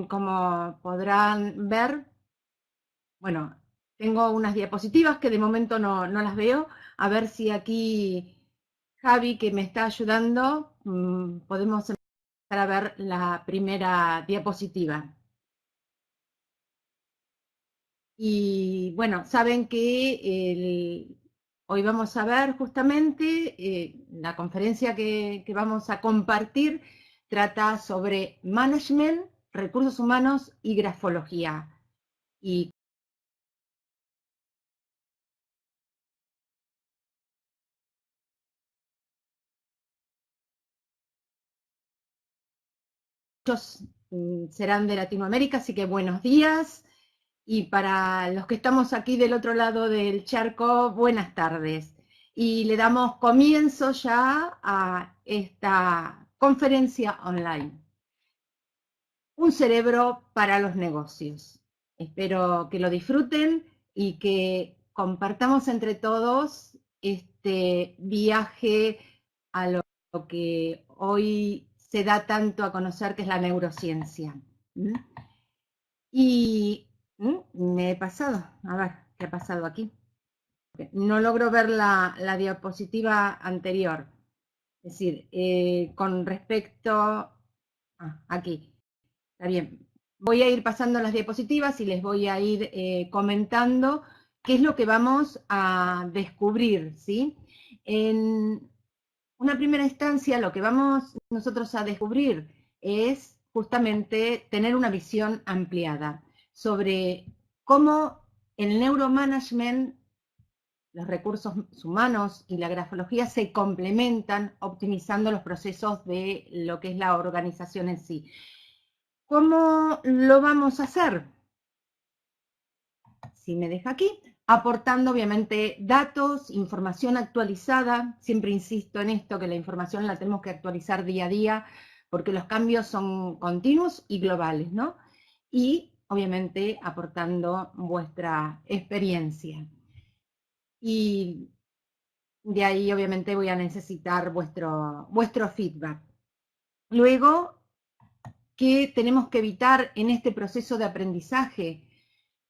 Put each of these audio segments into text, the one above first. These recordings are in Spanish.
como podrán ver, bueno, tengo unas diapositivas que de momento no las veo. A ver si aquí Javi, que me está ayudando, podemos empezar a ver la primera diapositiva. Y bueno, saben que hoy vamos a ver justamente la conferencia que vamos a compartir trata sobre management, recursos humanos y grafología. Y muchos serán de Latinoamérica, así que buenos días. Y para los que estamos aquí del otro lado del charco, buenas tardes. Y le damos comienzo ya a esta conferencia online. Un cerebro para los negocios. Espero que lo disfruten y que compartamos entre todos este viaje a lo que hoy se da tanto a conocer, que es la neurociencia. Y me he pasado, a ver, ¿qué ha pasado aquí? No logro ver la diapositiva anterior. Es decir, con respecto... aquí, está bien. Voy a ir pasando las diapositivas y les voy a ir comentando qué es lo que vamos a descubrir, ¿sí? En una primera instancia, lo que vamos nosotros a descubrir es justamente tener una visión ampliada sobre cómo el neuromanagement, los recursos humanos y la grafología se complementan optimizando los procesos de lo que es la organización en sí. ¿Cómo lo vamos a hacer? Si me deja aquí, aportando obviamente datos, información actualizada. Siempre insisto en esto, que la información la tenemos que actualizar día a día, porque los cambios son continuos y globales, ¿no? Y obviamente aportando vuestra experiencia. Y de ahí obviamente voy a necesitar vuestro feedback. Luego, ¿qué tenemos que evitar en este proceso de aprendizaje?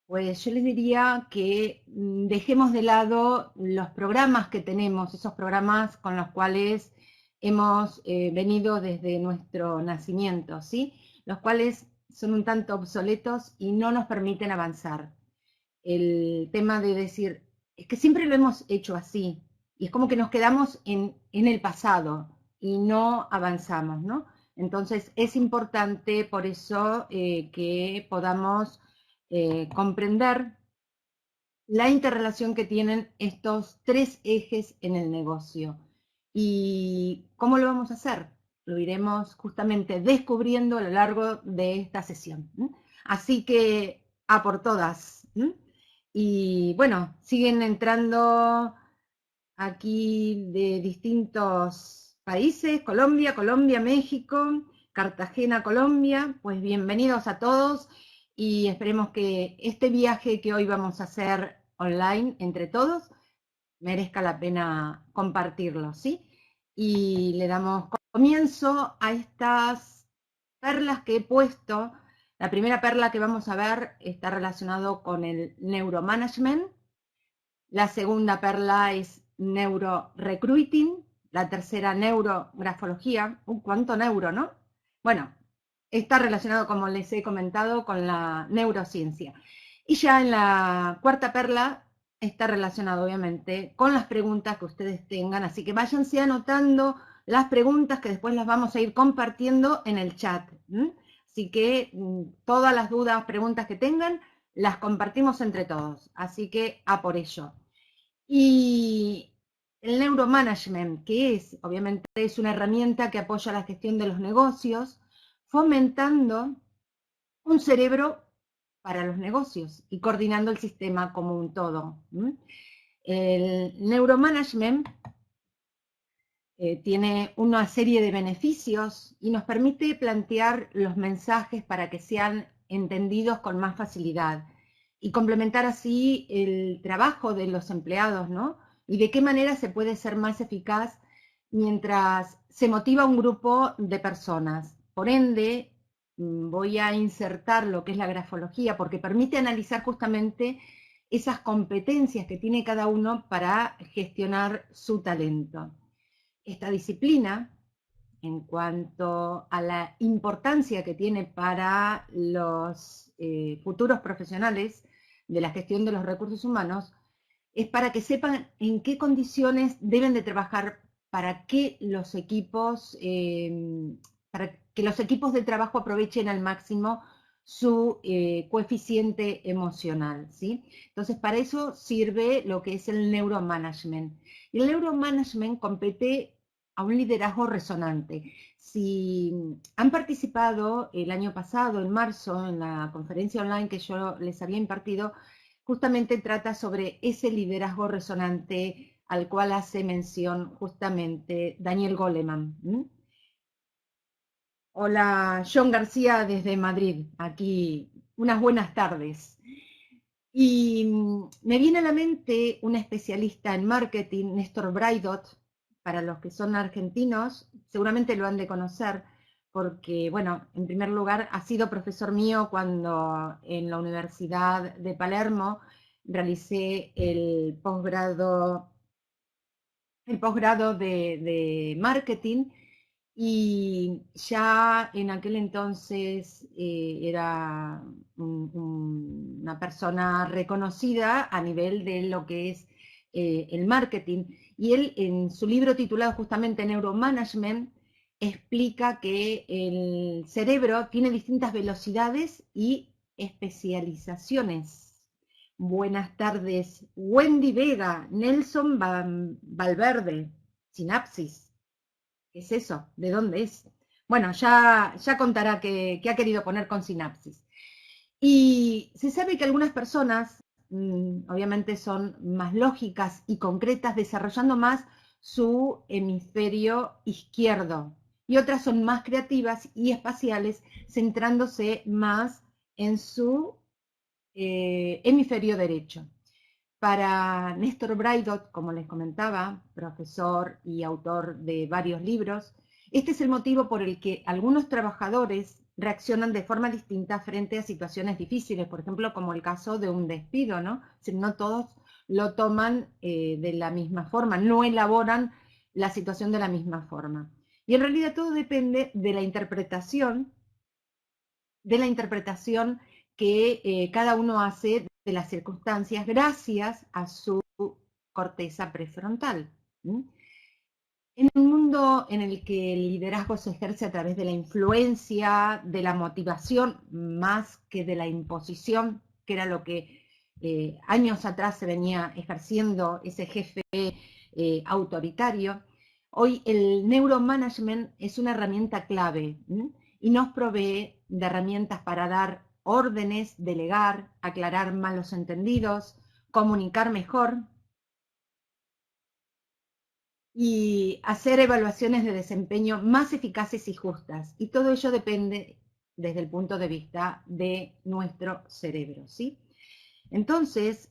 Pues yo les diría que dejemos de lado los programas que tenemos, esos programas con los cuales hemos venido desde nuestro nacimiento, ¿sí? Los cuales son un tanto obsoletos y no nos permiten avanzar. El tema de decir, es que siempre lo hemos hecho así, y es como que nos quedamos en el pasado y no avanzamos, ¿no? Entonces es importante por eso que podamos comprender la interrelación que tienen estos tres ejes en el negocio. ¿Y cómo lo vamos a hacer? Lo iremos justamente descubriendo a lo largo de esta sesión. Así que a por todas. Y bueno, siguen entrando aquí de distintos países: Colombia, México, Cartagena, Colombia. Pues bienvenidos a todos y esperemos que este viaje que hoy vamos a hacer online entre todos merezca la pena compartirlo, ¿sí? Y le damos comienzo a estas perlas que he puesto. La primera perla que vamos a ver está relacionado con el neuromanagement. La segunda perla es neurorecruiting. La tercera, neurografología. ¿Cuánto neuro, no? Bueno, está relacionado, como les he comentado, con la neurociencia. Y ya en la cuarta perla está relacionado, obviamente, con las preguntas que ustedes tengan. Así que váyanse anotando las preguntas, que después las vamos a ir compartiendo en el chat. Así que todas las dudas, preguntas que tengan, las compartimos entre todos. Así que a por ello. Y el neuromanagement, que es, obviamente, es una herramienta que apoya la gestión de los negocios, fomentando un cerebro para los negocios y coordinando el sistema como un todo. El neuromanagement tiene una serie de beneficios y nos permite plantear los mensajes para que sean entendidos con más facilidad y complementar así el trabajo de los empleados, ¿no? Y de qué manera se puede ser más eficaz mientras se motiva un grupo de personas. Por ende, voy a insertar lo que es la grafología, porque permite analizar justamente esas competencias que tiene cada uno para gestionar su talento. Esta disciplina, en cuanto a la importancia que tiene para los futuros profesionales de la gestión de los recursos humanos, es para que sepan en qué condiciones deben de trabajar para que los equipos, de trabajo aprovechen al máximo su coeficiente emocional, ¿sí? Entonces, para eso sirve lo que es el neuromanagement. Y el neuromanagement compete a un liderazgo resonante. Si han participado el año pasado, en marzo, en la conferencia online que yo les había impartido, justamente trata sobre ese liderazgo resonante al cual hace mención justamente Daniel Goleman. Hola, John García desde Madrid, aquí unas buenas tardes. Y me viene a la mente un especialista en marketing, Néstor Braidot, para los que son argentinos, seguramente lo han de conocer, porque, bueno, en primer lugar, ha sido profesor mío cuando en la Universidad de Palermo realicé el posgrado de marketing, y ya en aquel entonces era una persona reconocida a nivel de lo que es el marketing. Y él, en su libro titulado justamente Neuromanagement, explica que el cerebro tiene distintas velocidades y especializaciones. Buenas tardes, Wendy Vega, Nelson Valverde, Sinapsis. ¿Qué es eso? ¿De dónde es? Bueno, ya contará qué ha querido poner con sinapsis. Y se sabe que algunas personas, obviamente, son más lógicas y concretas, desarrollando más su hemisferio izquierdo, y otras son más creativas y espaciales, centrándose más en su hemisferio derecho. Para Néstor Braidot, como les comentaba, profesor y autor de varios libros, este es el motivo por el que algunos trabajadores reaccionan de forma distinta frente a situaciones difíciles, por ejemplo, como el caso de un despido, ¿no? Si no todos lo toman de la misma forma, no elaboran la situación de la misma forma. Y en realidad todo depende de la interpretación que cada uno hace de las circunstancias gracias a su corteza prefrontal. En un mundo en el que el liderazgo se ejerce a través de la influencia, de la motivación, más que de la imposición, que era lo que años atrás se venía ejerciendo ese jefe autoritario, hoy el neuromanagement es una herramienta clave y nos provee de herramientas para dar órdenes, delegar, aclarar malos entendidos, comunicar mejor y hacer evaluaciones de desempeño más eficaces y justas. Y todo ello depende desde el punto de vista de nuestro cerebro, ¿sí? Entonces,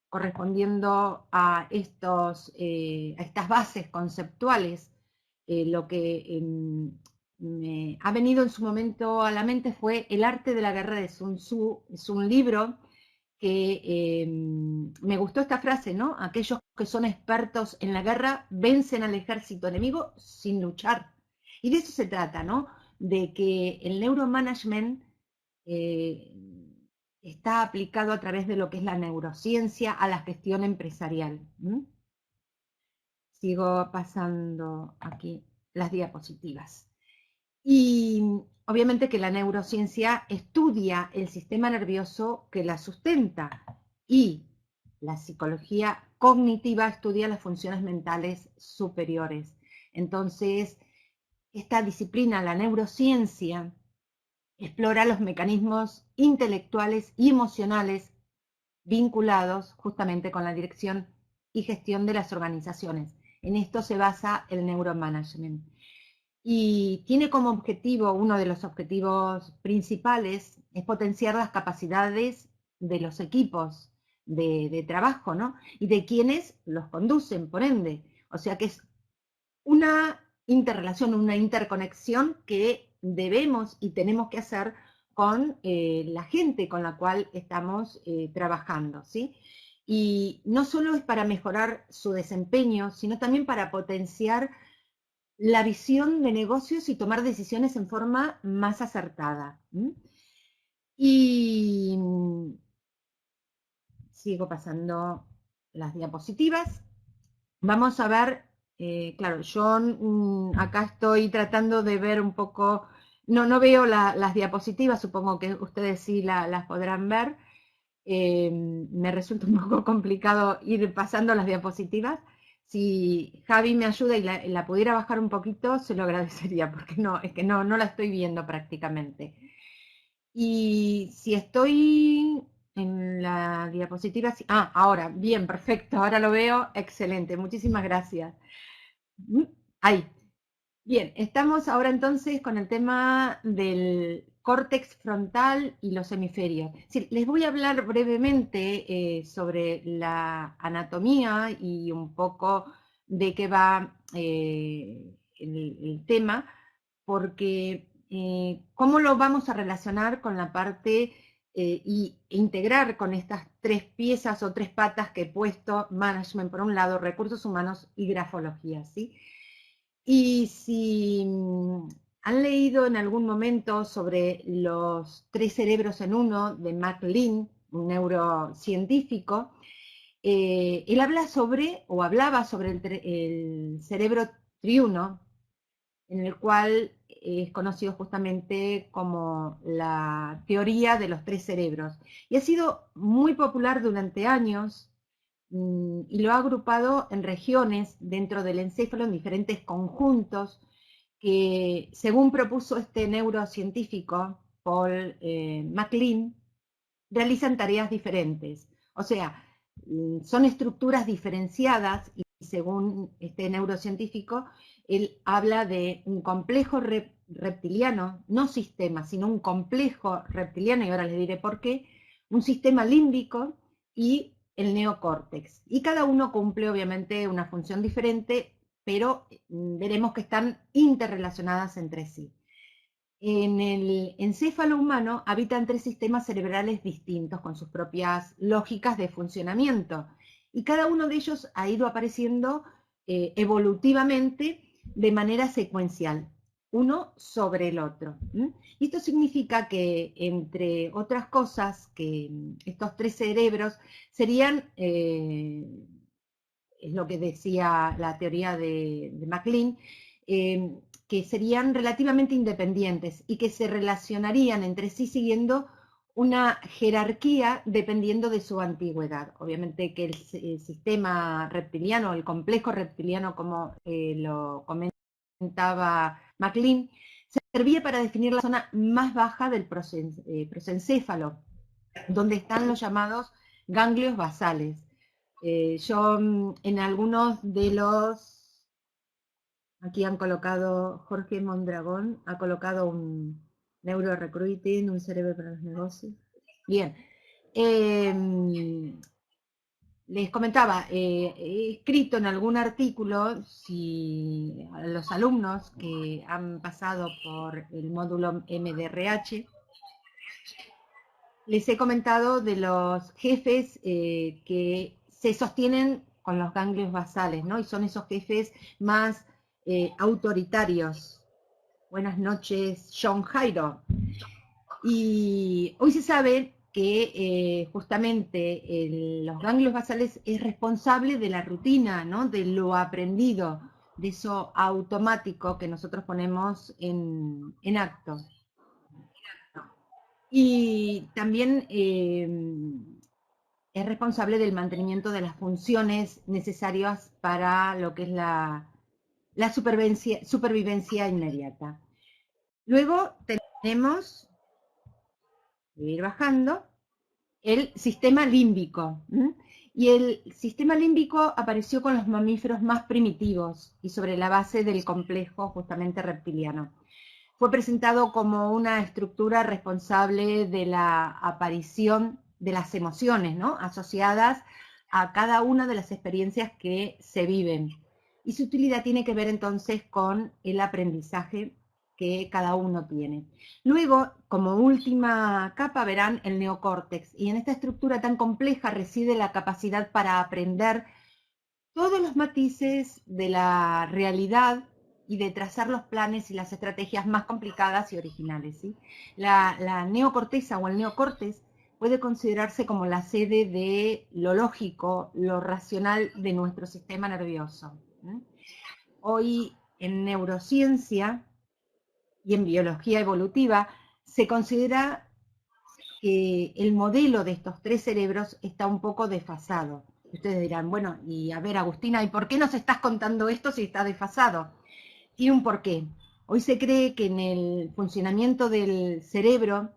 correspondiendo a estas bases conceptuales, lo que me ha venido en su momento a la mente fue El arte de la guerra de Sun Tzu. Es un libro que me gustó esta frase, ¿no? Aquellos que son expertos en la guerra vencen al ejército enemigo sin luchar. Y de eso se trata, ¿no? De que el neuromanagement está aplicado a través de lo que es la neurociencia a la gestión empresarial. Sigo pasando aquí las diapositivas. Y obviamente que la neurociencia estudia el sistema nervioso que la sustenta, y la psicología cognitiva estudia las funciones mentales superiores. Entonces, esta disciplina, la neurociencia, explora los mecanismos intelectuales y emocionales vinculados justamente con la dirección y gestión de las organizaciones. En esto se basa el neuromanagement. Y tiene como objetivo, uno de los objetivos principales, es potenciar las capacidades de los equipos de trabajo, ¿no? Y de quienes los conducen, por ende. O sea que es una interrelación, una interconexión que debemos y tenemos que hacer con la gente con la cual estamos trabajando, ¿sí? Y no solo es para mejorar su desempeño, sino también para potenciar la visión de negocios y tomar decisiones en forma más acertada. Y sigo pasando las diapositivas. Vamos a ver, claro, yo acá estoy tratando de ver un poco, no veo las diapositivas, supongo que ustedes sí las podrán ver. Me resulta un poco complicado ir pasando las diapositivas. Si Javi me ayuda y la pudiera bajar un poquito, se lo agradecería, porque es que no la estoy viendo prácticamente. Y si estoy en la diapositiva, ahora, bien, perfecto, ahora lo veo, excelente, muchísimas gracias. Ahí. Bien, estamos ahora entonces con el tema del córtex frontal y los hemisferios. Sí, les voy a hablar brevemente sobre la anatomía y un poco de qué va el tema, porque cómo lo vamos a relacionar con la parte e integrar con estas tres piezas o tres patas que he puesto: management por un lado, recursos humanos y grafología, ¿sí? Y si han leído en algún momento sobre los tres cerebros en uno de MacLean, un neurocientífico, él habla sobre, o hablaba sobre el cerebro triuno, en el cual es conocido justamente como la teoría de los tres cerebros. Y ha sido muy popular durante años, y lo ha agrupado en regiones dentro del encéfalo, en diferentes conjuntos, que según propuso este neurocientífico, Paul MacLean, realizan tareas diferentes. O sea, son estructuras diferenciadas y según este neurocientífico, él habla de un complejo reptiliano, no sistema, sino un complejo reptiliano, y ahora les diré por qué, un sistema límbico y el neocórtex. Y cada uno cumple obviamente una función diferente, pero veremos que están interrelacionadas entre sí. En el encéfalo humano habitan tres sistemas cerebrales distintos con sus propias lógicas de funcionamiento, y cada uno de ellos ha ido apareciendo evolutivamente de manera secuencial, uno sobre el otro. Y esto significa que, entre otras cosas, que estos tres cerebros serían, es lo que decía la teoría de MacLean, que serían relativamente independientes y que se relacionarían entre sí siguiendo una jerarquía dependiendo de su antigüedad. Obviamente que el sistema reptiliano, el complejo reptiliano, como lo comentaba MacLean, servía para definir la zona más baja del prosencéfalo, donde están los llamados ganglios basales. Yo en algunos de los, aquí han colocado, Jorge Mondragón ha colocado un neurorecruiting, un cerebro para los negocios. Bien, les comentaba, he escrito en algún artículo, si a los alumnos que han pasado por el módulo MDRH, les he comentado de los jefes que se sostienen con los ganglios basales, ¿no? Y son esos jefes más autoritarios. Buenas noches, John Jairo. Y hoy se sabe que justamente los ganglios basales es responsable de la rutina, ¿no? De lo aprendido, de eso automático que nosotros ponemos en acto. Y también es responsable del mantenimiento de las funciones necesarias para lo que es la supervivencia inmediata. Luego tenemos, voy a ir bajando, el sistema límbico. Y el sistema límbico apareció con los mamíferos más primitivos y sobre la base del complejo justamente reptiliano. Fue presentado como una estructura responsable de la aparición de las emociones, ¿no? Asociadas a cada una de las experiencias que se viven. Y su utilidad tiene que ver entonces con el aprendizaje, que cada uno tiene. Luego, como última capa, verán el neocórtex, y en esta estructura tan compleja reside la capacidad para aprender todos los matices de la realidad y de trazar los planes y las estrategias más complicadas y originales, ¿sí? La neocorteza o el neocórtex puede considerarse como la sede de lo lógico, lo racional de nuestro sistema nervioso. Hoy en neurociencia y en biología evolutiva se considera que el modelo de estos tres cerebros está un poco desfasado. Ustedes dirán, bueno, y a ver, Agustina, ¿y por qué nos estás contando esto si está desfasado? Tiene un porqué. Hoy se cree que en el funcionamiento del cerebro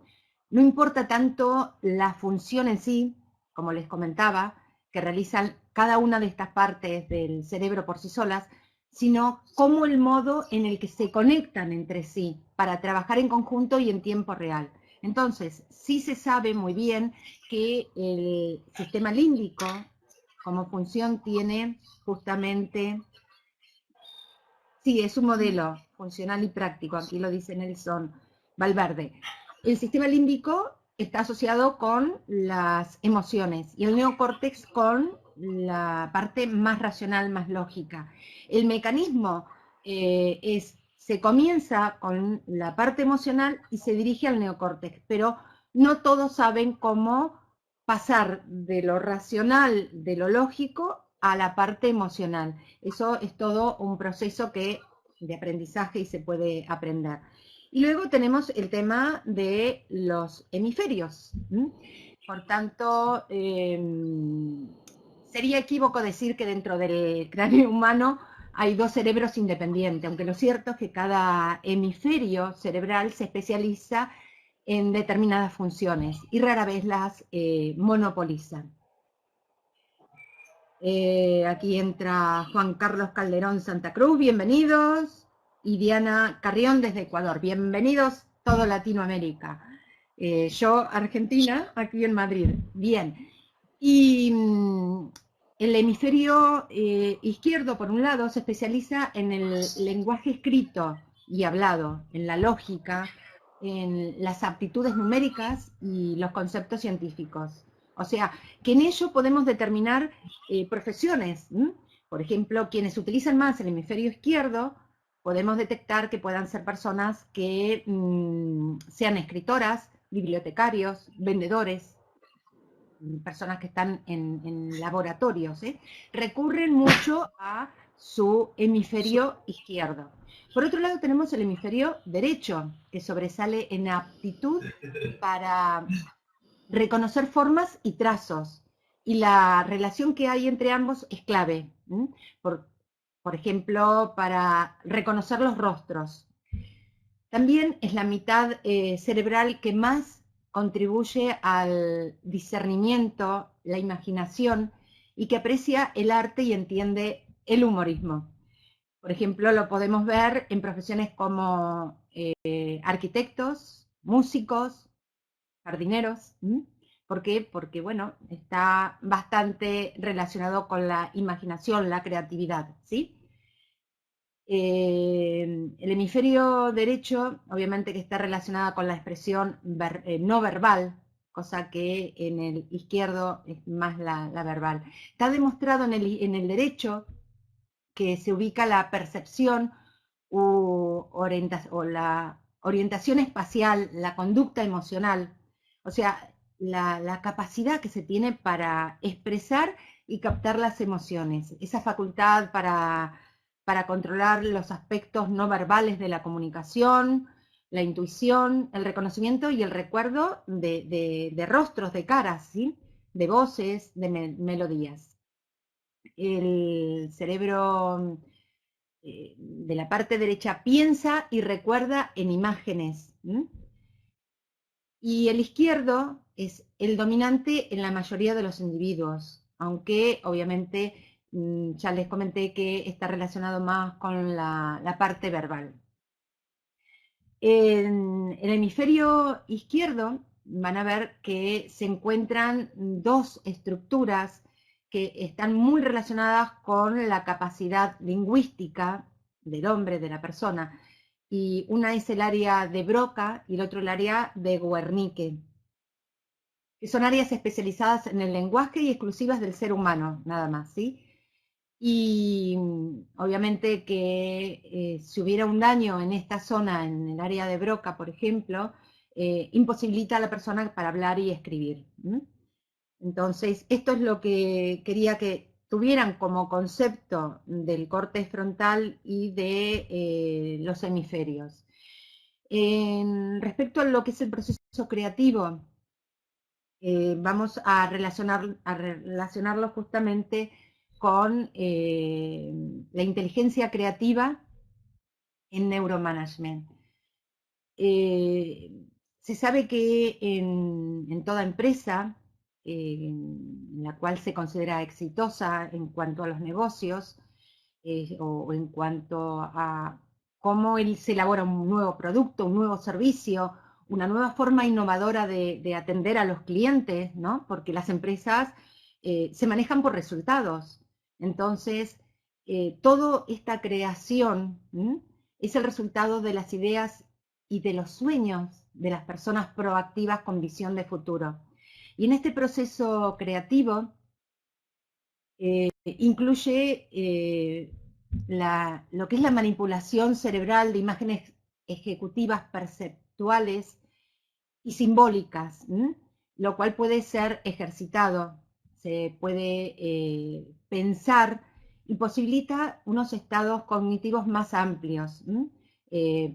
no importa tanto la función en sí, como les comentaba, que realizan cada una de estas partes del cerebro por sí solas, sino cómo el modo en el que se conectan entre sí para trabajar en conjunto y en tiempo real. Entonces, sí se sabe muy bien que el sistema límbico como función tiene justamente, sí, es un modelo funcional y práctico, aquí lo dice Nelson Valverde. El sistema límbico está asociado con las emociones y el neocórtex con la parte más racional, más lógica. El mecanismo se comienza con la parte emocional y se dirige al neocórtex, pero no todos saben cómo pasar de lo racional, de lo lógico, a la parte emocional. Eso es todo un proceso de aprendizaje y se puede aprender. Y luego tenemos el tema de los hemisferios. Por tanto, sería equívoco decir que dentro del cráneo humano hay dos cerebros independientes, aunque lo cierto es que cada hemisferio cerebral se especializa en determinadas funciones y rara vez las monopoliza. Aquí entra Juan Carlos Calderón Santa Cruz, bienvenidos. Y Diana Carrión desde Ecuador, bienvenidos todo Latinoamérica. Yo, Argentina, aquí en Madrid. Bien. Y el hemisferio izquierdo, por un lado, se especializa en el lenguaje escrito y hablado, en la lógica, en las aptitudes numéricas y los conceptos científicos. O sea, que en ello podemos determinar profesiones. Por ejemplo, quienes utilizan más el hemisferio izquierdo, podemos detectar que puedan ser personas que sean escritoras, bibliotecarios, vendedores, personas que están en laboratorios, recurren mucho a su hemisferio izquierdo. Por otro lado tenemos el hemisferio derecho, que sobresale en aptitud para reconocer formas y trazos. Y la relación que hay entre ambos es clave. Por ejemplo, para reconocer los rostros. También es la mitad cerebral que más contribuye al discernimiento, la imaginación, y que aprecia el arte y entiende el humorismo. Por ejemplo, lo podemos ver en profesiones como arquitectos, músicos, jardineros. ¿Por qué? Porque, bueno, está bastante relacionado con la imaginación, la creatividad, ¿sí? El hemisferio derecho, obviamente que está relacionada con la expresión no verbal, cosa que en el izquierdo es más la verbal. Está demostrado en el derecho que se ubica la percepción o la orientación espacial, la conducta emocional, o sea, la capacidad que se tiene para expresar y captar las emociones, esa facultad para controlar los aspectos no verbales de la comunicación, la intuición, el reconocimiento y el recuerdo de rostros, de caras, ¿sí? De voces, de melodías. El cerebro de la parte derecha piensa y recuerda en imágenes. Y el izquierdo es el dominante en la mayoría de los individuos, aunque obviamente ya les comenté que está relacionado más con la parte verbal. En el hemisferio izquierdo van a ver que se encuentran dos estructuras que están muy relacionadas con la capacidad lingüística del hombre, de la persona, y una es el área de Broca y el otro el área de Guernique, que son áreas especializadas en el lenguaje y exclusivas del ser humano, nada más, ¿sí? Y obviamente que si hubiera un daño en esta zona, en el área de Broca, por ejemplo, imposibilita a la persona para hablar y escribir. Entonces, esto es lo que quería que tuvieran como concepto del córtex frontal y de los hemisferios. Respecto a lo que es el proceso creativo, vamos a relacionarlo justamente con la inteligencia creativa en neuromanagement. Se sabe que en toda empresa en la cual se considera exitosa en cuanto a los negocios o en cuanto a cómo se elabora un nuevo producto, un nuevo servicio, una nueva forma innovadora de atender a los clientes, ¿no? Porque las empresas se manejan por resultados. Entonces, toda esta creación es el resultado de las ideas y de los sueños de las personas proactivas con visión de futuro. Y en este proceso creativo incluye lo que es la manipulación cerebral de imágenes ejecutivas perceptuales y simbólicas, lo cual puede ser ejercitado, se puede pensar y posibilita unos estados cognitivos más amplios.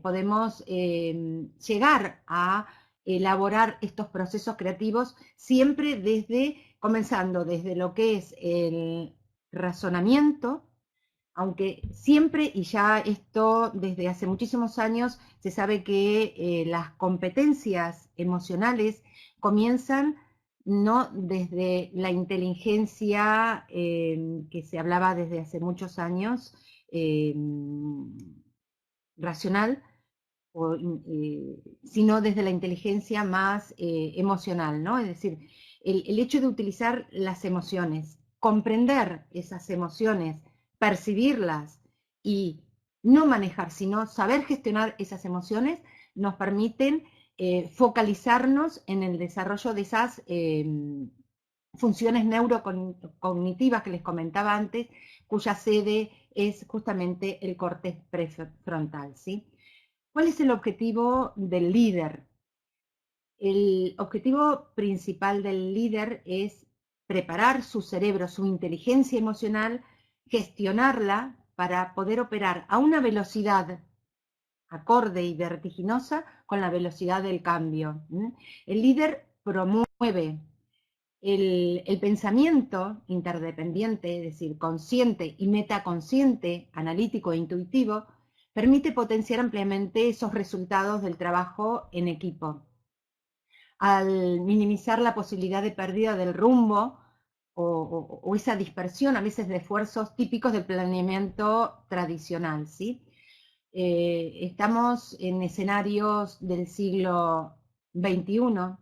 Podemos llegar a elaborar estos procesos creativos siempre comenzando desde lo que es el razonamiento, aunque siempre, y ya esto desde hace muchísimos años, se sabe que las competencias emocionales comienzan no desde la inteligencia que se hablaba desde hace muchos años, racional, sino desde la inteligencia más emocional, ¿no? Es decir, el hecho de utilizar las emociones, comprender esas emociones, percibirlas y no manejar, sino saber gestionar esas emociones, nos permiten focalizarnos en el desarrollo de esas funciones neurocognitivas que les comentaba antes, cuya sede es justamente el córtex prefrontal, ¿sí? ¿Cuál es el objetivo del líder? El objetivo principal del líder es preparar su cerebro, su inteligencia emocional, gestionarla para poder operar a una velocidad acorde y vertiginosa con la velocidad del cambio. El líder promueve el pensamiento interdependiente, es decir, consciente y metaconsciente, analítico e intuitivo, permite potenciar ampliamente esos resultados del trabajo en equipo. Al minimizar la posibilidad de pérdida del rumbo o esa dispersión a veces de esfuerzos típicos del planeamiento tradicional, ¿sí? Estamos en escenarios del siglo XXI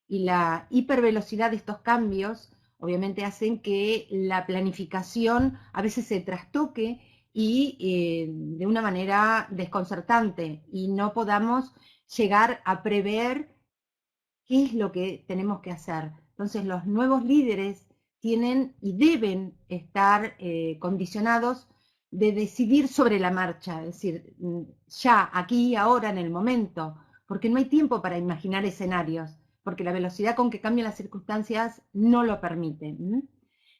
y la hipervelocidad de estos cambios obviamente hacen que la planificación a veces se trastoque y de una manera desconcertante y no podamos llegar a prever qué es lo que tenemos que hacer. Entonces los nuevos líderes tienen y deben estar condicionados de decidir sobre la marcha, es decir, ya, aquí, ahora, en el momento, porque no hay tiempo para imaginar escenarios, porque la velocidad con que cambian las circunstancias no lo permite.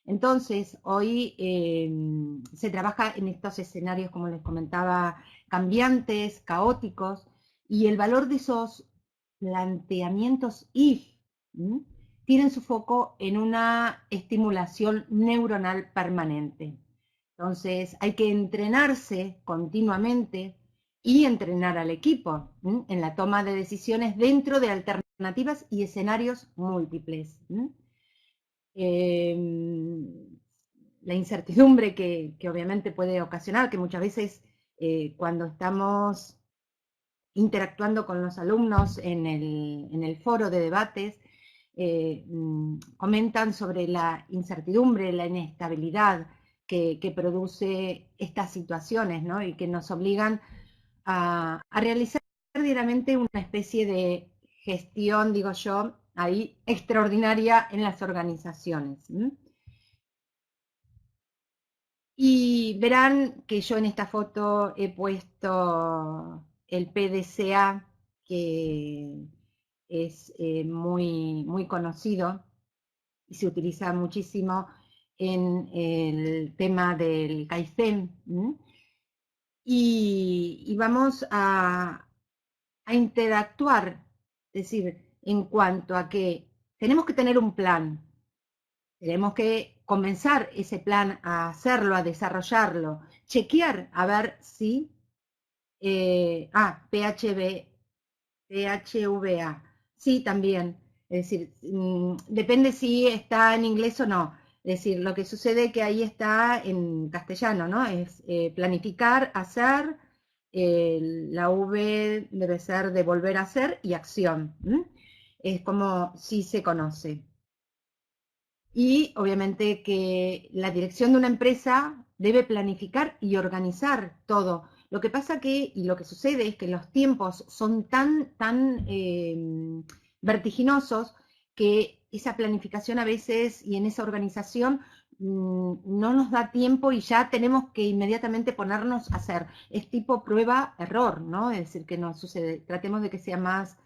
Entonces, hoy se trabaja en estos escenarios, como les comentaba, cambiantes, caóticos, y el valor de esos planteamientos if tienen su foco en una estimulación neuronal permanente. Entonces hay que entrenarse continuamente y entrenar al equipo en la toma de decisiones dentro de alternativas y escenarios múltiples. La incertidumbre que obviamente puede ocasionar, que muchas veces cuando estamos interactuando con los alumnos en el foro de debates, comentan sobre la incertidumbre, la inestabilidad que produce estas situaciones, ¿no? Y que nos obligan a realizar diariamente una especie de gestión, digo yo, ahí extraordinaria en las organizaciones. Y verán que yo en esta foto he puesto el PDCA, que es muy conocido y se utiliza muchísimo en el tema del Kaizen. Y vamos a interactuar, es decir, en cuanto a que tenemos que tener un plan, tenemos que comenzar ese plan a hacerlo, a desarrollarlo, chequear a ver si, PHVA, sí, también, es decir, depende si está en inglés o no, es decir, lo que sucede es que ahí está en castellano, ¿no? Es planificar, hacer, la V debe ser de volver a hacer y acción, es como si se conoce. Y obviamente que la dirección de una empresa debe planificar y organizar todo. Lo que pasa que, y lo que sucede es que los tiempos son tan vertiginosos que esa planificación a veces y en esa organización no nos da tiempo y ya tenemos que inmediatamente ponernos a hacer. Es tipo prueba-error, ¿no? Es decir, que no sucede. Tratemos de que sea más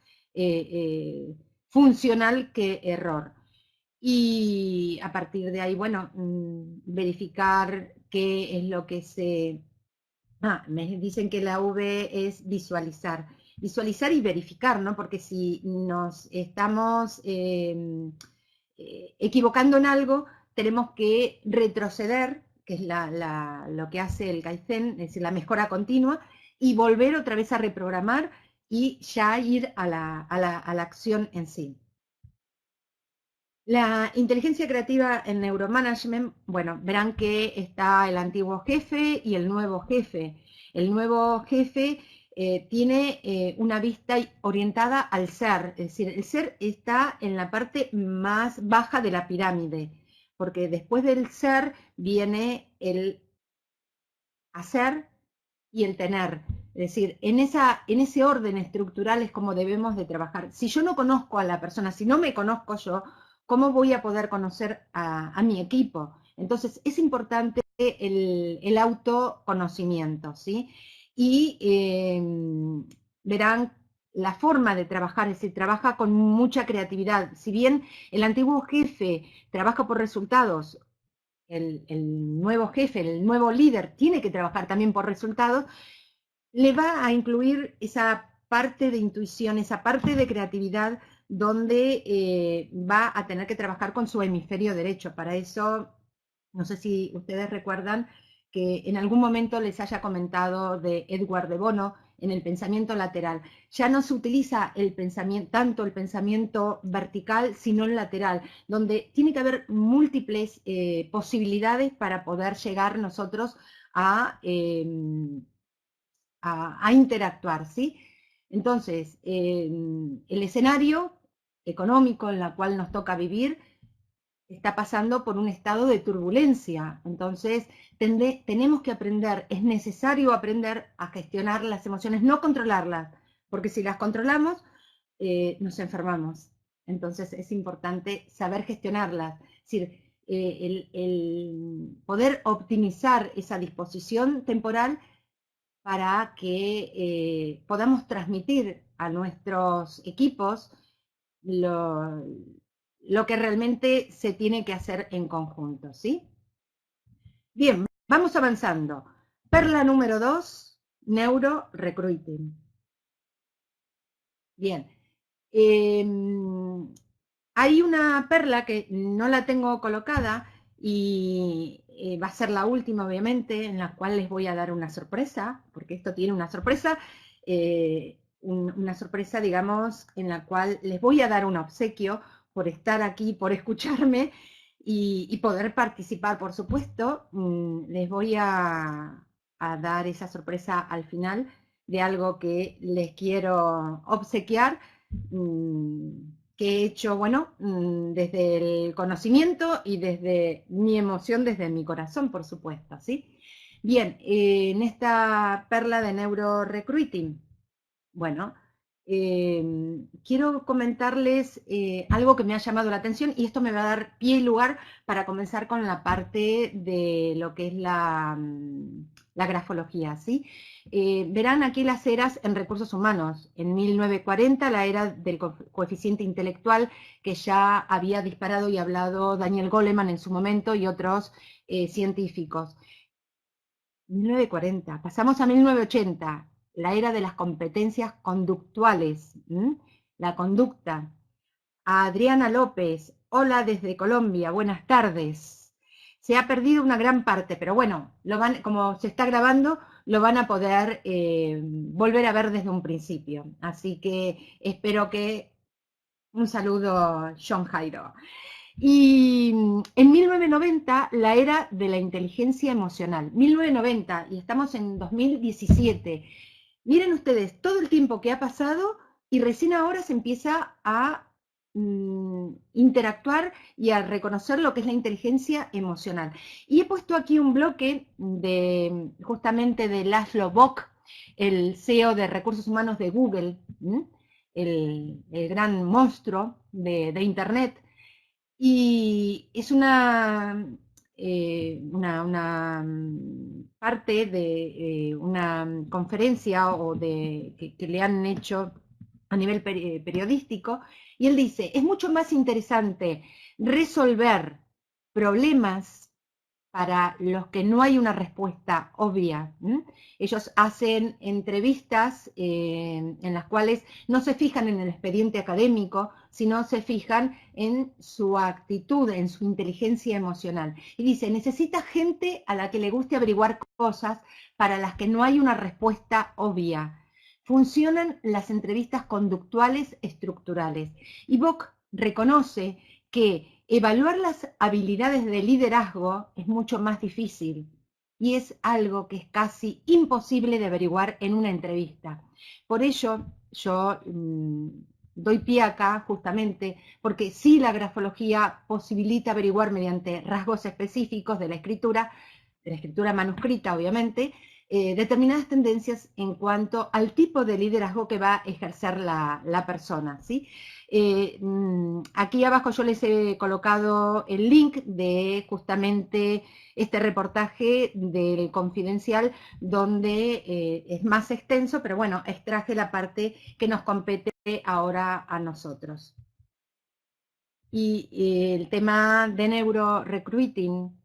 funcional que error. Y a partir de ahí, bueno, verificar qué es lo que se... me dicen que la V es visualizar. Visualizar y verificar, ¿no? Porque si nos estamos equivocando en algo, tenemos que retroceder, que es lo que hace el Kaizen, es decir, la mejora continua, y volver otra vez a reprogramar y ya ir a la acción en sí. La inteligencia creativa en neuromanagement, bueno, verán que está el antiguo jefe y el nuevo jefe. El nuevo jefe tiene una vista orientada al ser, es decir, el ser está en la parte más baja de la pirámide, porque después del ser viene el hacer y el tener. Es decir, en ese orden estructural es como debemos de trabajar. Si yo no conozco a la persona, si no me conozco yo, ¿cómo voy a poder conocer a mi equipo? Entonces, es importante el autoconocimiento, ¿sí? Y verán la forma de trabajar, es decir, trabaja con mucha creatividad. Si bien el antiguo jefe trabaja por resultados, el nuevo jefe, el nuevo líder tiene que trabajar también por resultados, le va a incluir esa parte de intuición, esa parte de creatividad donde va a tener que trabajar con su hemisferio derecho. Para eso, no sé si ustedes recuerdan que en algún momento les haya comentado de Edward de Bono en el pensamiento lateral. Ya no se utiliza tanto el pensamiento vertical, sino el lateral, donde tiene que haber múltiples posibilidades para poder llegar nosotros a interactuar, ¿sí? Entonces, el escenario económico en el cual nos toca vivir está pasando por un estado de turbulencia. Entonces, tenemos que aprender, es necesario aprender a gestionar las emociones, no controlarlas, porque si las controlamos, nos enfermamos. Entonces, es importante saber gestionarlas. Es decir, el poder optimizar esa disposición temporal para que podamos transmitir a nuestros equipos lo que realmente se tiene que hacer en conjunto, ¿sí? Bien, vamos avanzando. Perla número 2, Neuro Recruiting. Bien. Hay una perla que no la tengo colocada y va a ser la última, obviamente, en la cual les voy a dar una sorpresa, porque esto tiene una sorpresa, una sorpresa, digamos, en la cual les voy a dar un obsequio por estar aquí, por escucharme y poder participar, por supuesto. Les voy a dar esa sorpresa al final de algo que les quiero obsequiar, que he hecho, bueno, desde el conocimiento y desde mi emoción, desde mi corazón, por supuesto, ¿sí? Bien, en esta perla de neurorecruiting, bueno, quiero comentarles algo que me ha llamado la atención y esto me va a dar pie y lugar para comenzar con la parte de lo que es la grafología, ¿sí? Verán aquí las eras en recursos humanos. En 1940, la era del coeficiente intelectual que ya había disparado y hablado Daniel Goleman en su momento y otros científicos. 1940, pasamos a 1980, la era de las competencias conductuales, la conducta. A Adriana López, hola desde Colombia, buenas tardes. Se ha perdido una gran parte, pero bueno, como se está grabando, lo van a poder volver a ver desde un principio. Así que espero que un saludo, John Jairo. Y en 1990, la era de la inteligencia emocional. 1990, y estamos en 2017. Miren ustedes, todo el tiempo que ha pasado y recién ahora se empieza a interactuar y a reconocer lo que es la inteligencia emocional. Y he puesto aquí un bloque de justamente de Laszlo Bock, el CEO de recursos humanos de Google, el gran monstruo de Internet, y es una parte de una conferencia que le han hecho a nivel periodístico, y él dice, es mucho más interesante resolver problemas para los que no hay una respuesta obvia. Ellos hacen entrevistas en las cuales no se fijan en el expediente académico, sino se fijan en su actitud, en su inteligencia emocional. Y dice, necesita gente a la que le guste averiguar cosas para las que no hay una respuesta obvia. Funcionan las entrevistas conductuales estructurales. Y Bock reconoce que evaluar las habilidades de liderazgo es mucho más difícil y es algo que es casi imposible de averiguar en una entrevista. Por ello, yo doy pie acá justamente porque sí, la grafología posibilita averiguar mediante rasgos específicos de la escritura manuscrita obviamente, determinadas tendencias en cuanto al tipo de liderazgo que va a ejercer la persona, ¿sí? Aquí abajo yo les he colocado el link de justamente este reportaje del Confidencial, donde es más extenso, pero bueno, extraje la parte que nos compete ahora a nosotros. Y el tema de neurorecruiting,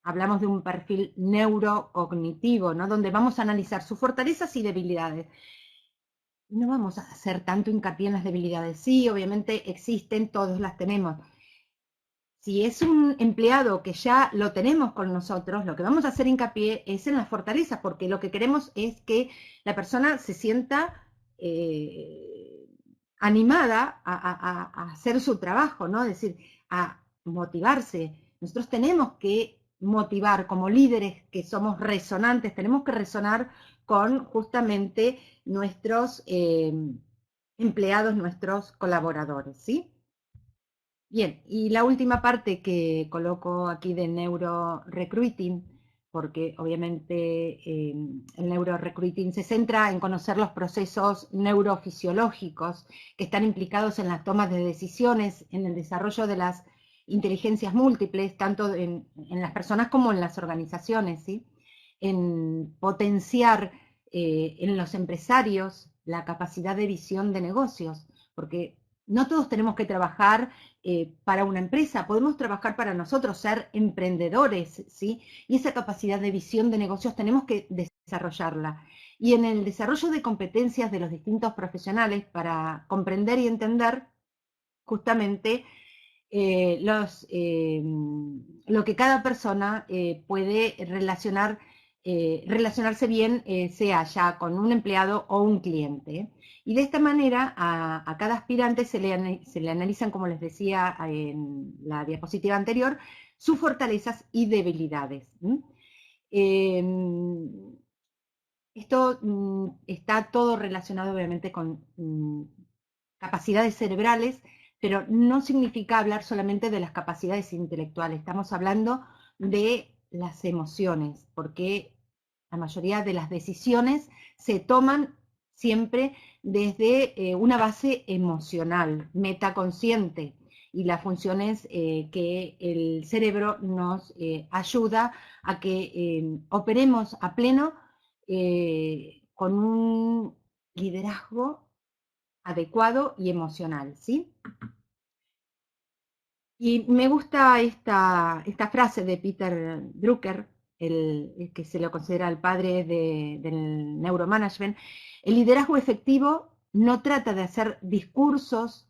hablamos de un perfil neurocognitivo, ¿no? Donde vamos a analizar sus fortalezas y debilidades. No vamos a hacer tanto hincapié en las debilidades. Sí, obviamente existen, todos las tenemos. Si es un empleado que ya lo tenemos con nosotros, lo que vamos a hacer hincapié es en las fortalezas, porque lo que queremos es que la persona se sienta animada a hacer su trabajo, ¿no? Es decir, a motivarse. Nosotros tenemos que motivar como líderes que somos resonantes, tenemos que resonar con justamente nuestros empleados, nuestros colaboradores, ¿sí? Bien, y la última parte que coloco aquí de neurorecruiting, porque obviamente el neurorecruiting se centra en conocer los procesos neurofisiológicos que están implicados en las tomas de decisiones, en el desarrollo de las inteligencias múltiples, tanto en las personas como en las organizaciones, ¿sí? En potenciar en los empresarios la capacidad de visión de negocios, porque no todos tenemos que trabajar para una empresa, podemos trabajar para nosotros, ser emprendedores, ¿sí? Y esa capacidad de visión de negocios tenemos que desarrollarla. Y en el desarrollo de competencias de los distintos profesionales para comprender y entender justamente lo que cada persona puede relacionarse bien, sea ya con un empleado o un cliente. Y de esta manera a cada aspirante se le analizan, como les decía en la diapositiva anterior, sus fortalezas y debilidades. Esto está todo relacionado obviamente con capacidades cerebrales, pero no significa hablar solamente de las capacidades intelectuales, estamos hablando de las emociones, porque la mayoría de las decisiones se toman siempre desde una base emocional, metaconsciente, y la función es que el cerebro nos ayuda a que operemos a pleno con un liderazgo adecuado y emocional, ¿sí? Y me gusta esta frase de Peter Drucker, el que se lo considera el padre del neuromanagement. El liderazgo efectivo no trata de hacer discursos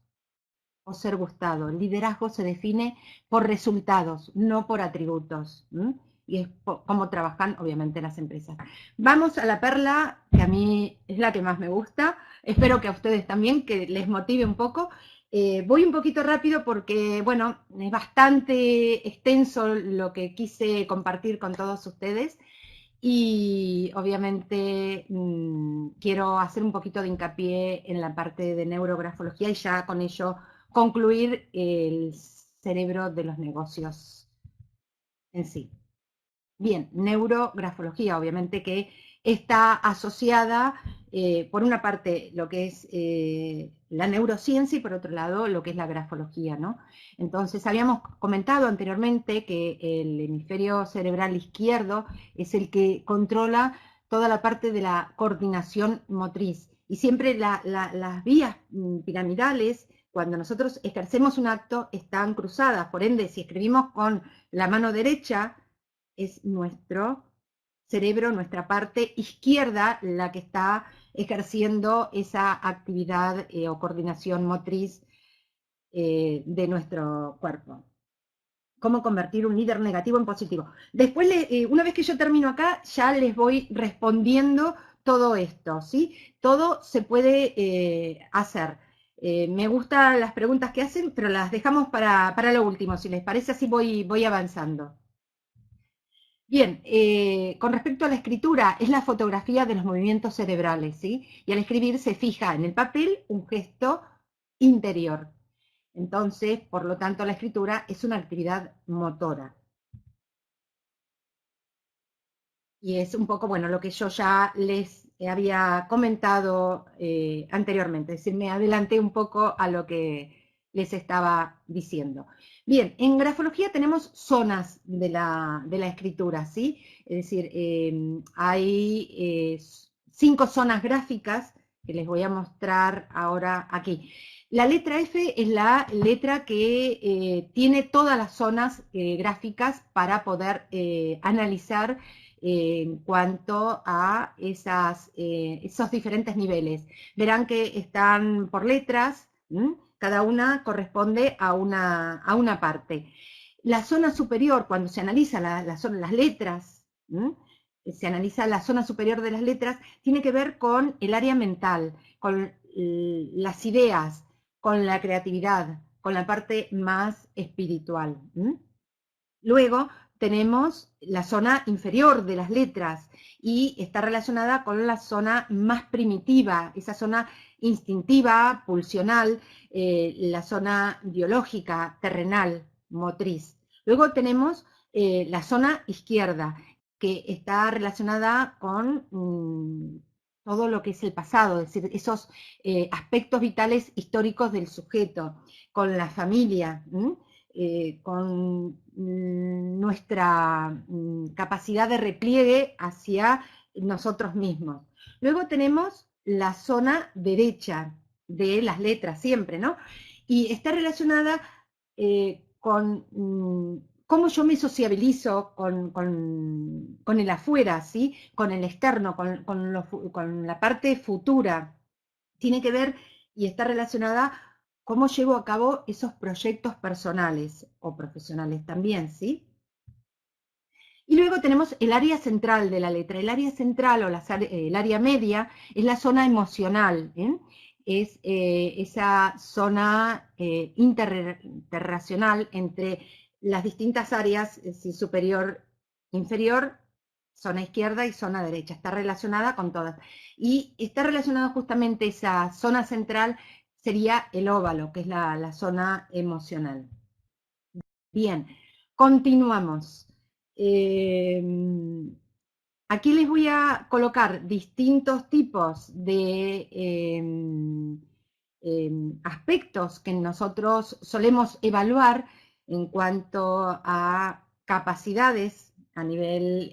o ser gustado. El liderazgo se define por resultados, no por atributos. ¿M? Y es cómo trabajan, obviamente, las empresas. Vamos a la perla, que a mí es la que más me gusta. Espero que a ustedes también, que les motive un poco. Voy un poquito rápido porque, bueno, es bastante extenso lo que quise compartir con todos ustedes. Y obviamente quiero hacer un poquito de hincapié en la parte de neurografología y ya con ello concluir el cerebro de los negocios en sí. Bien, neurografología, obviamente que está asociada, por una parte, lo que es la neurociencia y por otro lado, lo que es la grafología, ¿no? Entonces, habíamos comentado anteriormente que el hemisferio cerebral izquierdo es el que controla toda la parte de la coordinación motriz. Y siempre las vías piramidales, cuando nosotros ejercemos un acto, están cruzadas. Por ende, si escribimos con la mano derecha, es nuestro cerebro, nuestra parte izquierda, la que está ejerciendo esa actividad o coordinación motriz de nuestro cuerpo. Cómo convertir un líder negativo en positivo. Después, una vez que yo termino acá, ya les voy respondiendo todo esto, ¿sí? Todo se puede hacer. Me gustan las preguntas que hacen, pero las dejamos para lo último. Si les parece, así voy avanzando. Bien, con respecto a la escritura, es la fotografía de los movimientos cerebrales, ¿sí? Y al escribir se fija en el papel un gesto interior. Entonces, por lo tanto, la escritura es una actividad motora. Y es un poco, bueno, lo que yo ya les había comentado anteriormente, es decir, me adelanté un poco a lo que les estaba diciendo. Bien, en grafología tenemos zonas de la escritura, ¿sí? Es decir, hay 5 zonas gráficas que les voy a mostrar ahora aquí. La letra F es la letra que tiene todas las zonas gráficas para poder analizar en cuanto a esos diferentes niveles. Verán que están por letras, ¿m? Cada una corresponde a una parte. La zona superior, cuando se analiza las letras, ¿m? Se analiza la zona superior de las letras, tiene que ver con el área mental, con las ideas, con la creatividad, con la parte más espiritual. ¿M? Luego tenemos la zona inferior de las letras y está relacionada con la zona más primitiva, esa zona instintiva, pulsional, la zona biológica, terrenal, motriz. Luego tenemos la zona izquierda, que está relacionada con todo lo que es el pasado, es decir, esos aspectos vitales históricos del sujeto, con la familia, con nuestra capacidad de repliegue hacia nosotros mismos. Luego tenemos la zona derecha de las letras, siempre, ¿no? Y está relacionada con cómo yo me sociabilizo con el afuera, ¿sí? Con el externo, con la parte futura. Tiene que ver y está relacionada cómo llevo a cabo esos proyectos personales o profesionales también, ¿sí? Y luego tenemos el área central de la letra. El área central o el área media es la zona emocional, ¿eh? Es esa zona interrelacional entre las distintas áreas, superior, inferior, zona izquierda y zona derecha. Está relacionada con todas. Y está relacionada justamente esa zona central, sería el óvalo, que es la zona emocional. Bien, continuamos. Aquí les voy a colocar distintos tipos de aspectos que nosotros solemos evaluar en cuanto a capacidades a nivel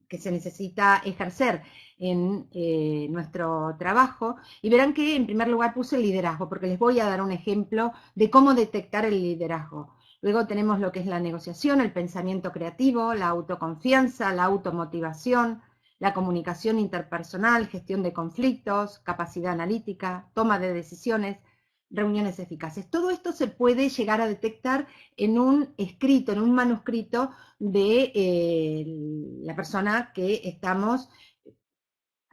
que se necesita ejercer en nuestro trabajo, y verán que en primer lugar puse el liderazgo, porque les voy a dar un ejemplo de cómo detectar el liderazgo. Luego tenemos lo que es la negociación, el pensamiento creativo, la autoconfianza, la automotivación, la comunicación interpersonal, gestión de conflictos, capacidad analítica, toma de decisiones, reuniones eficaces. Todo esto se puede llegar a detectar en un escrito, en un manuscrito de la persona que estamos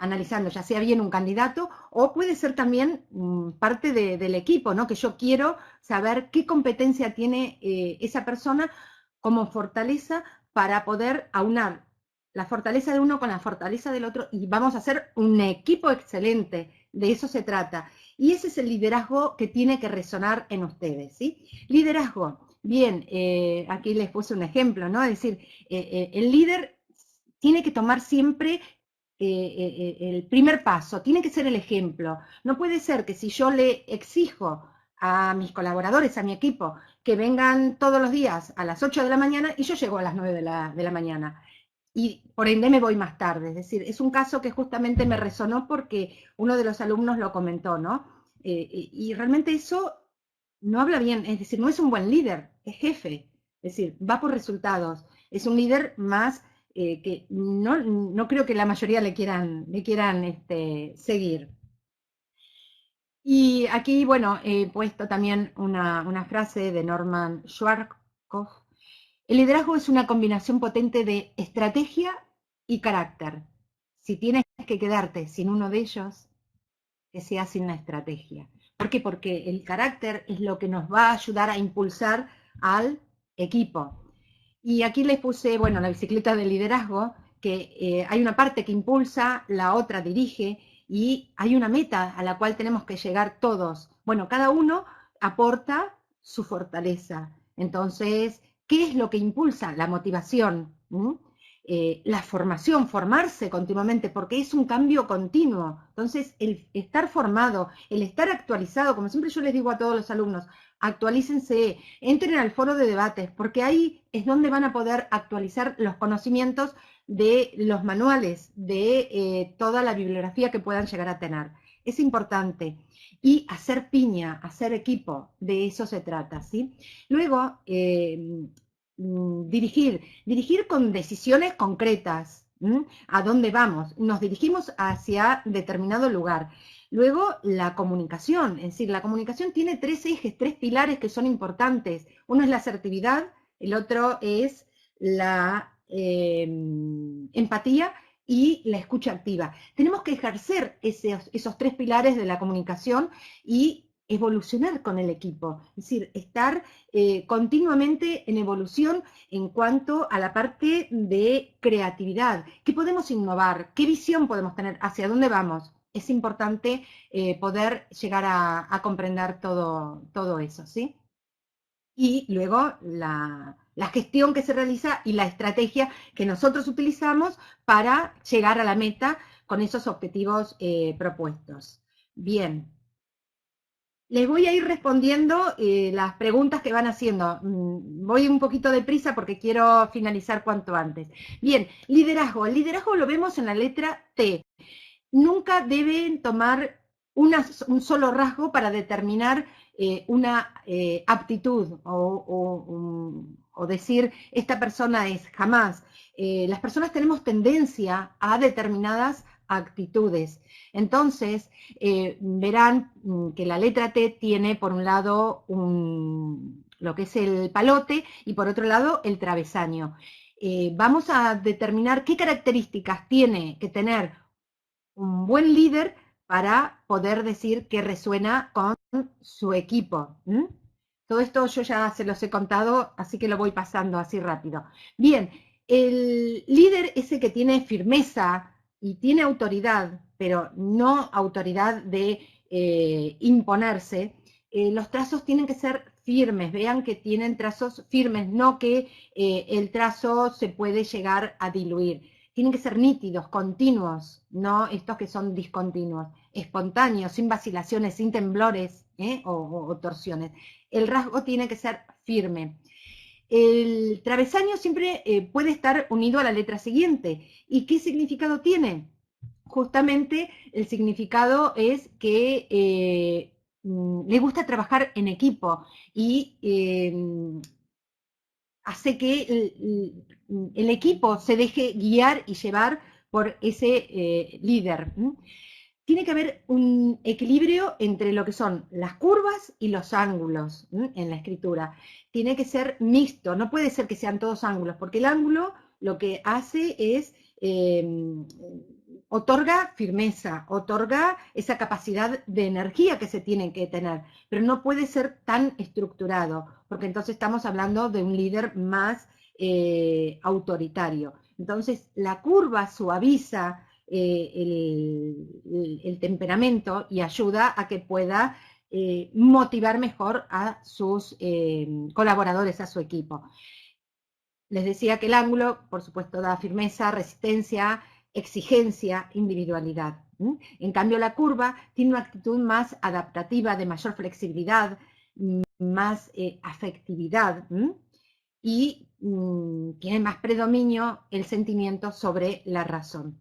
analizando, ya sea bien un candidato o puede ser también parte del equipo, ¿no? Que yo quiero saber qué competencia tiene esa persona como fortaleza para poder aunar la fortaleza de uno con la fortaleza del otro y vamos a hacer un equipo excelente. De eso se trata. Y ese es el liderazgo que tiene que resonar en ustedes, ¿sí? Liderazgo. Bien, aquí les puse un ejemplo, ¿no? Es decir, el líder tiene que tomar siempre el primer paso, tiene que ser el ejemplo. No puede ser que si yo le exijo a mis colaboradores, a mi equipo, que vengan todos los días a las 8 de la mañana y yo llego a las 9 de la mañana. Y por ende me voy más tarde. Es decir, es un caso que justamente me resonó porque uno de los alumnos lo comentó, ¿no? Y realmente eso no habla bien, es decir, no es un buen líder, es jefe. Es decir, va por resultados. Es un líder más que no creo que la mayoría le quieran seguir. Y aquí, bueno, he puesto también una frase de Norman Schwarzkopf. El liderazgo es una combinación potente de estrategia y carácter. Si tienes que quedarte sin uno de ellos, que sea sin la estrategia. ¿Por qué? Porque el carácter es lo que nos va a ayudar a impulsar al equipo. Y aquí les puse, bueno, la bicicleta de liderazgo, que hay una parte que impulsa, la otra dirige, y hay una meta a la cual tenemos que llegar todos. Bueno, cada uno aporta su fortaleza. Entonces, ¿qué es lo que impulsa? La motivación. La formación, formarse continuamente, porque es un cambio continuo. Entonces, el estar formado, el estar actualizado, como siempre yo les digo a todos los alumnos, actualícense, entren al foro de debates, porque ahí es donde van a poder actualizar los conocimientos de los manuales, de toda la bibliografía que puedan llegar a tener. Es importante. Y hacer piña, hacer equipo, de eso se trata, ¿sí? Luego, dirigir con decisiones concretas. ¿A dónde vamos? Nos dirigimos hacia determinado lugar. Luego, la comunicación, es decir, la comunicación tiene tres ejes, tres pilares que son importantes. Uno es la asertividad, el otro es la empatía y la escucha activa. Tenemos que ejercer esos tres pilares de la comunicación y evolucionar con el equipo, es decir, estar continuamente en evolución en cuanto a la parte de creatividad. ¿Qué podemos innovar? ¿Qué visión podemos tener? ¿Hacia dónde vamos? Es importante poder llegar a comprender todo eso, ¿sí? Y luego la gestión que se realiza y la estrategia que nosotros utilizamos para llegar a la meta con esos objetivos propuestos. Bien. Les voy a ir respondiendo las preguntas que van haciendo. Voy un poquito deprisa porque quiero finalizar cuanto antes. Bien, liderazgo. El liderazgo lo vemos en la letra T. Nunca deben tomar un solo rasgo para determinar una aptitud o decir esta persona es, jamás. Las personas tenemos tendencia a determinadas actitudes. Entonces, verán que la letra T tiene por un lado lo que es el palote y por otro lado el travesaño. Vamos a determinar qué características tiene que tener un buen líder para poder decir que resuena con su equipo. Todo esto yo ya se los he contado, así que lo voy pasando así rápido. Bien, el líder es el que tiene firmeza y tiene autoridad, pero no autoridad de imponerse. Los trazos tienen que ser firmes, vean que tienen trazos firmes, no que el trazo se puede llegar a diluir. tienen que ser nítidos, continuos, no estos que son discontinuos, espontáneos, sin vacilaciones, sin temblores o torsiones. El rasgo tiene que ser firme. El travesaño siempre puede estar unido a la letra siguiente. ¿Y qué significado tiene? Justamente el significado es que le gusta trabajar en equipo y hace que el equipo se deje guiar y llevar por ese líder. Tiene que haber un equilibrio entre lo que son las curvas y los ángulos en la escritura. Tiene que ser mixto, no puede ser que sean todos ángulos, porque el ángulo lo que hace es otorga firmeza, otorga esa capacidad de energía que se tiene que tener, pero no puede ser tan estructurado, porque entonces estamos hablando de un líder más autoritario. Entonces, la curva suaviza el temperamento y ayuda a que pueda motivar mejor a sus colaboradores, a su equipo. Les decía que el ángulo, por supuesto, da firmeza, resistencia, exigencia, individualidad. En cambio, la curva tiene una actitud más adaptativa, de mayor flexibilidad, más afectividad, y tiene más predominio el sentimiento sobre la razón.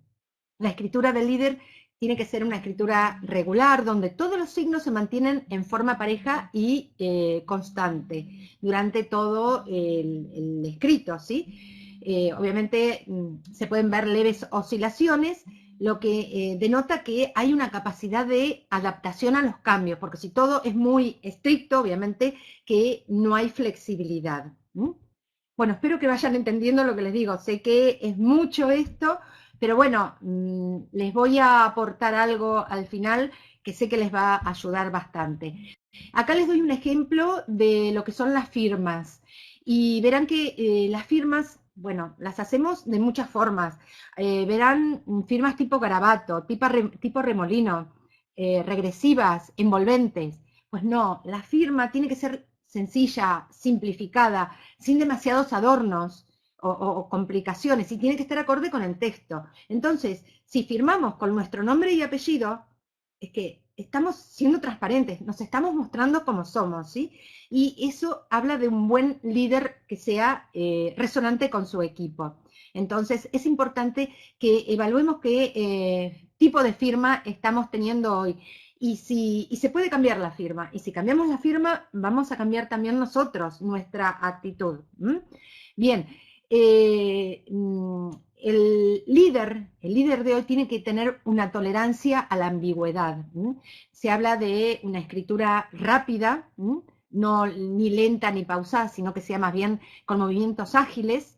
La escritura del líder tiene que ser una escritura regular, donde todos los signos se mantienen en forma pareja y constante durante todo el escrito, ¿sí? Obviamente se pueden ver leves oscilaciones, lo que denota que hay una capacidad de adaptación a los cambios, porque si todo es muy estricto, obviamente que no hay flexibilidad. Bueno, espero que vayan entendiendo lo que les digo. Sé que es mucho esto, pero bueno, les voy a aportar algo al final que sé que les va a ayudar bastante. Acá les doy un ejemplo de lo que son las firmas. Y verán que las firmas, bueno, las hacemos de muchas formas. Verán firmas tipo garabato, tipo remolino, regresivas, envolventes. Pues no, la firma tiene que ser sencilla, simplificada, sin demasiados adornos o complicaciones, y tiene que estar acorde con el texto. Entonces, si firmamos con nuestro nombre y apellido, es que estamos siendo transparentes, nos estamos mostrando como somos, ¿sí? Y eso habla de un buen líder que sea resonante con su equipo. Entonces, es importante que evaluemos qué tipo de firma estamos teniendo hoy. Y se puede cambiar la firma. Y si cambiamos la firma, vamos a cambiar también nosotros nuestra actitud. Bien, el líder de hoy tiene que tener una tolerancia a la ambigüedad. Se habla de una escritura rápida, no ni lenta ni pausada, sino que sea más bien con movimientos ágiles.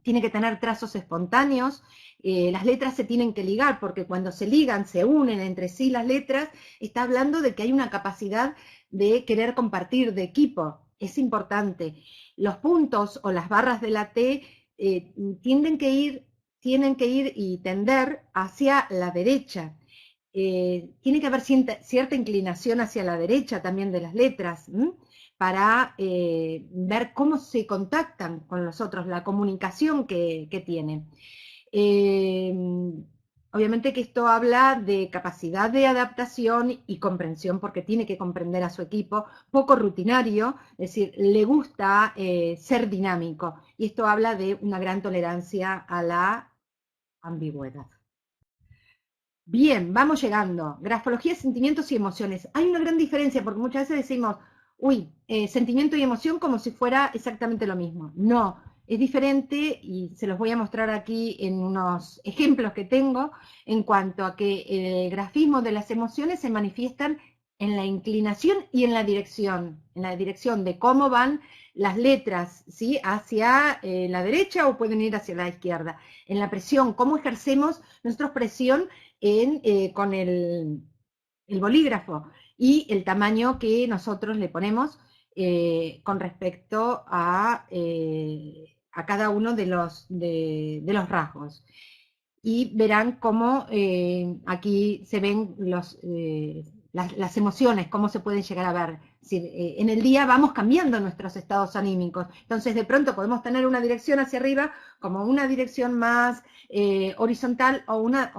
Tiene que tener trazos espontáneos. Las letras se tienen que ligar, porque cuando se ligan, se unen entre sí las letras, está hablando de que hay una capacidad de querer compartir, de equipo. Es importante. Los puntos o las barras de la T tienen que ir y tender hacia la derecha. Tiene que haber cierta inclinación hacia la derecha también de las letras, para ver cómo se contactan con los otros, la comunicación que tienen. Obviamente que esto habla de capacidad de adaptación y comprensión, porque tiene que comprender a su equipo, poco rutinario, es decir, le gusta ser dinámico, y esto habla de una gran tolerancia a la ambigüedad. Bien, vamos llegando. Grafología, sentimientos y emociones. Hay una gran diferencia, porque muchas veces decimos, uy, sentimiento y emoción como si fuera exactamente lo mismo. No, es diferente, y se los voy a mostrar aquí en unos ejemplos que tengo, en cuanto a que el grafismo de las emociones se manifiestan en la inclinación y en la dirección de cómo van las letras, ¿sí? Hacia la derecha o pueden ir hacia la izquierda. En la presión, cómo ejercemos nuestra presión con el bolígrafo, y el tamaño que nosotros le ponemos con respecto a cada uno de los rasgos. Y verán cómo aquí se ven las emociones, cómo se pueden llegar a ver. En el día vamos cambiando nuestros estados anímicos. Entonces, de pronto podemos tener una dirección hacia arriba como una dirección más horizontal o una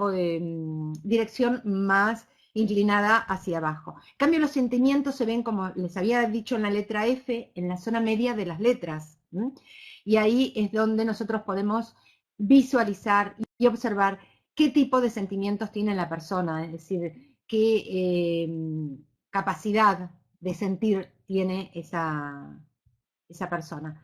dirección más inclinada hacia abajo. En cambio, los sentimientos se ven, como les había dicho, en la letra F, en la zona media de las letras. Y ahí es donde nosotros podemos visualizar y observar qué tipo de sentimientos tiene la persona, es decir, qué capacidad de sentir tiene esa persona.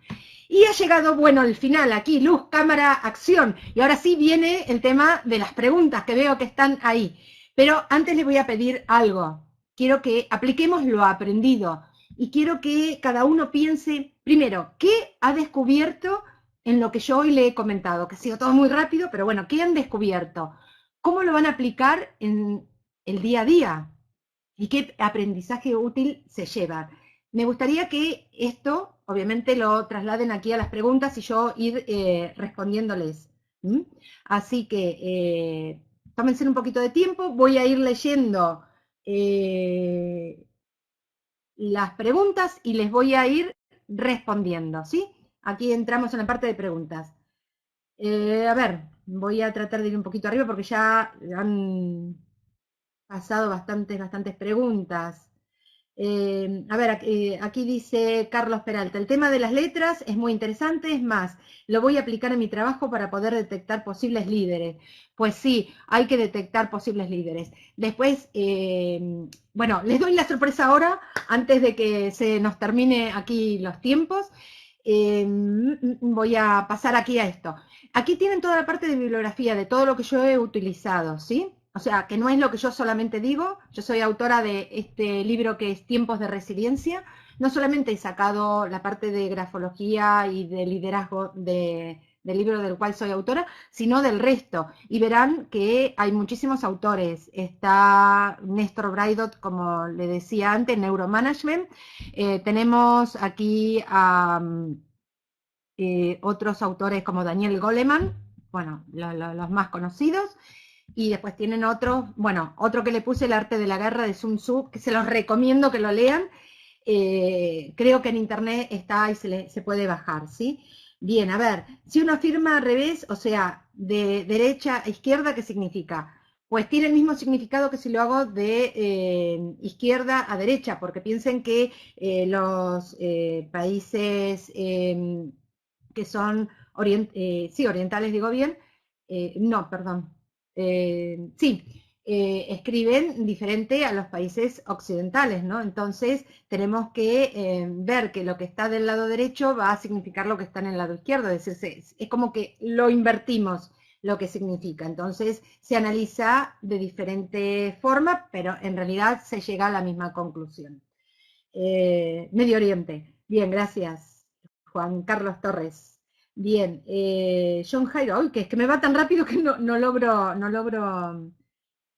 Y ha llegado, bueno, el final, aquí, luz, cámara, acción. Y ahora sí viene el tema de las preguntas que veo que están ahí. Pero antes les voy a pedir algo. Quiero que apliquemos lo aprendido. Y quiero que cada uno piense, primero, ¿qué ha descubierto en lo que yo hoy le he comentado? Que ha sido todo muy rápido, pero bueno, ¿qué han descubierto? ¿Cómo lo van a aplicar en el día a día? ¿Y qué aprendizaje útil se lleva? Me gustaría que esto, obviamente, lo trasladen aquí a las preguntas y yo ir respondiéndoles. Así que tómense un poquito de tiempo, voy a ir leyendo las preguntas y les voy a ir respondiendo, ¿sí? Aquí entramos en la parte de preguntas. A ver, voy a tratar de ir un poquito arriba porque ya han pasado bastantes preguntas. A ver, aquí dice Carlos Peralta, el tema de las letras es muy interesante, es más, lo voy a aplicar en mi trabajo para poder detectar posibles líderes. Pues sí, hay que detectar posibles líderes. Después, bueno, les doy la sorpresa ahora, antes de que se nos termine aquí los tiempos. Voy a pasar aquí a esto. Aquí tienen toda la parte de bibliografía de todo lo que yo he utilizado, ¿sí? O sea, que no es lo que yo solamente digo, yo soy autora de este libro que es Tiempos de Resiliencia, no solamente he sacado la parte de grafología y de liderazgo del libro del cual soy autora, sino del resto. Y verán que hay muchísimos autores. Está Néstor Braidot, como le decía antes, Neuromanagement. Tenemos aquí a otros autores como Daniel Goleman, bueno, los más conocidos. Y después tienen otros, bueno, otro que le puse, El arte de la guerra de Sun Tzu, que se los recomiendo que lo lean. Creo que en internet está y se puede bajar, ¿sí? Bien, a ver, si uno afirma al revés, o sea, de derecha a izquierda, ¿qué significa? Pues tiene el mismo significado que si lo hago de izquierda a derecha, porque piensen que los países que son sí, orientales, digo bien, no, perdón, sí, escriben diferente a los países occidentales, ¿no? Entonces tenemos que ver que lo que está del lado derecho va a significar lo que está en el lado izquierdo, es decir, es como que lo invertimos lo que significa. Entonces se analiza de diferente forma, pero en realidad se llega a la misma conclusión. Medio Oriente. Bien, gracias, Juan Carlos Torres. Bien, John Jairo, uy, que es que me va tan rápido que no logro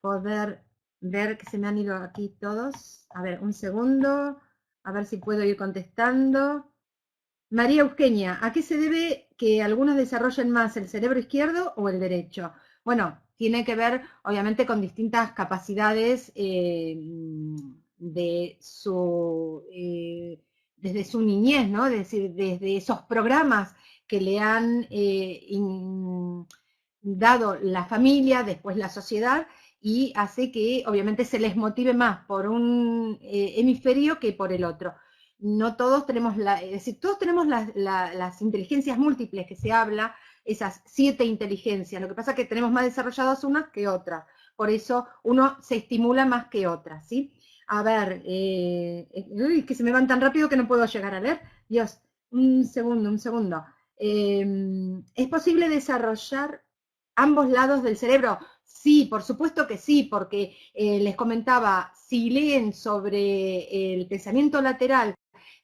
poder ver que se me han ido aquí todos. A ver, un segundo, a ver si puedo ir contestando. María Eugenia, ¿a qué se debe que algunos desarrollen más el cerebro izquierdo o el derecho? Bueno, tiene que ver obviamente con distintas capacidades desde su niñez, ¿no? Es decir, desde esos programas que le han dado la familia, después la sociedad, y hace que obviamente se les motive más por un hemisferio que por el otro. No todos tenemos, es decir, todos tenemos las inteligencias múltiples que se habla, esas 7 inteligencias, lo que pasa es que tenemos más desarrolladas unas que otras, por eso uno se estimula más que otras, ¿sí? A ver, uy, que se me van tan rápido que no puedo llegar a leer. Dios, un segundo. ¿Es posible desarrollar ambos lados del cerebro? Sí, por supuesto que sí, porque les comentaba, si leen sobre el pensamiento lateral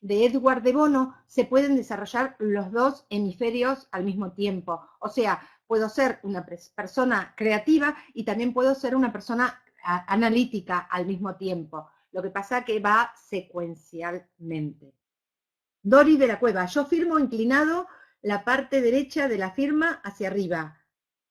de Edward de Bono, se pueden desarrollar los dos hemisferios al mismo tiempo. O sea, puedo ser una persona creativa y también puedo ser una persona analítica al mismo tiempo. Lo que pasa que va secuencialmente. Dori de la Cueva, yo firmo inclinado la parte derecha de la firma hacia arriba.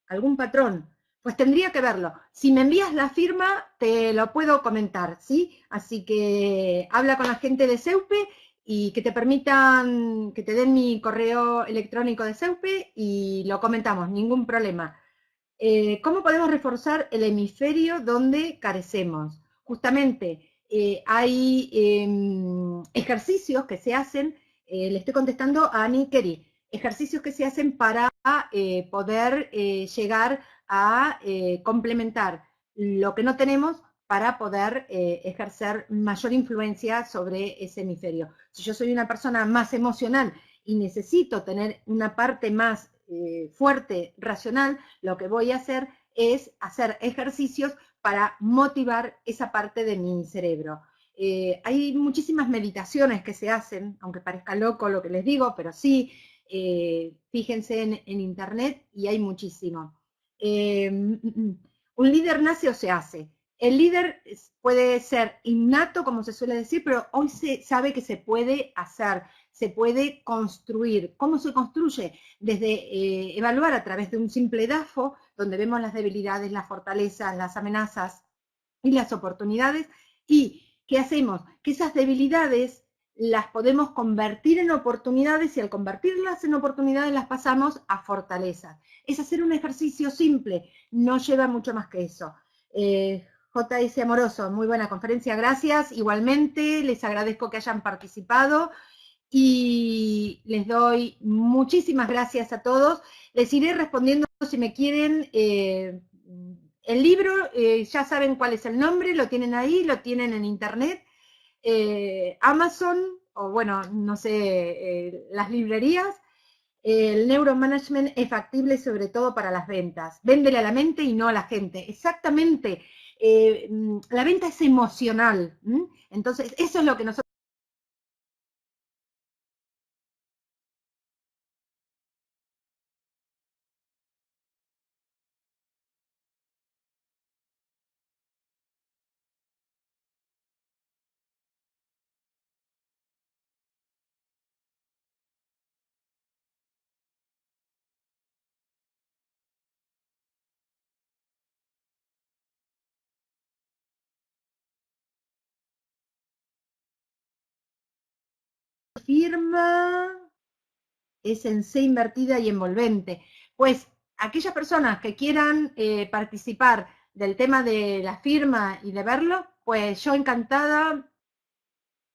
¿Algún patrón? Pues tendría que verlo. Si me envías la firma, te lo puedo comentar, ¿sí? Así que habla con la gente de Seupe y que te permitan, que te den mi correo electrónico de Seupe y lo comentamos, ningún problema. ¿Cómo podemos reforzar el hemisferio donde carecemos? Justamente hay ejercicios que se hacen, le estoy contestando a Annie Kerry, ejercicios que se hacen para poder llegar a complementar lo que no tenemos para poder ejercer mayor influencia sobre ese hemisferio. Si yo soy una persona más emocional y necesito tener una parte más fuerte, racional, lo que voy a hacer es hacer ejercicios para motivar esa parte de mi cerebro. Hay muchísimas meditaciones que se hacen, aunque parezca loco lo que les digo, pero sí, fíjense en internet y hay muchísimo. Un líder nace o se hace. El líder puede ser innato, como se suele decir, pero hoy se sabe que se puede hacer, se puede construir. ¿Cómo se construye? Desde evaluar a través de un simple DAFO, donde vemos las debilidades, las fortalezas, las amenazas y las oportunidades. ¿Y qué hacemos? Que esas debilidades las podemos convertir en oportunidades y al convertirlas en oportunidades las pasamos a fortalezas. Es hacer un ejercicio simple, no lleva mucho más que eso. JS Amoroso, muy buena conferencia, gracias. Igualmente, les agradezco que hayan participado y les doy muchísimas gracias a todos. Les iré respondiendo si me quieren. El libro, ya saben cuál es el nombre, lo tienen ahí, lo tienen en internet. Amazon, o bueno, no sé, las librerías. El neuromanagement es factible sobre todo para las ventas. Véndele a la mente y no a la gente. Exactamente. La venta es emocional. Entonces, eso es lo que nosotros firma es en C invertida y envolvente. Pues aquellas personas que quieran participar del tema de la firma y de verlo, pues yo encantada,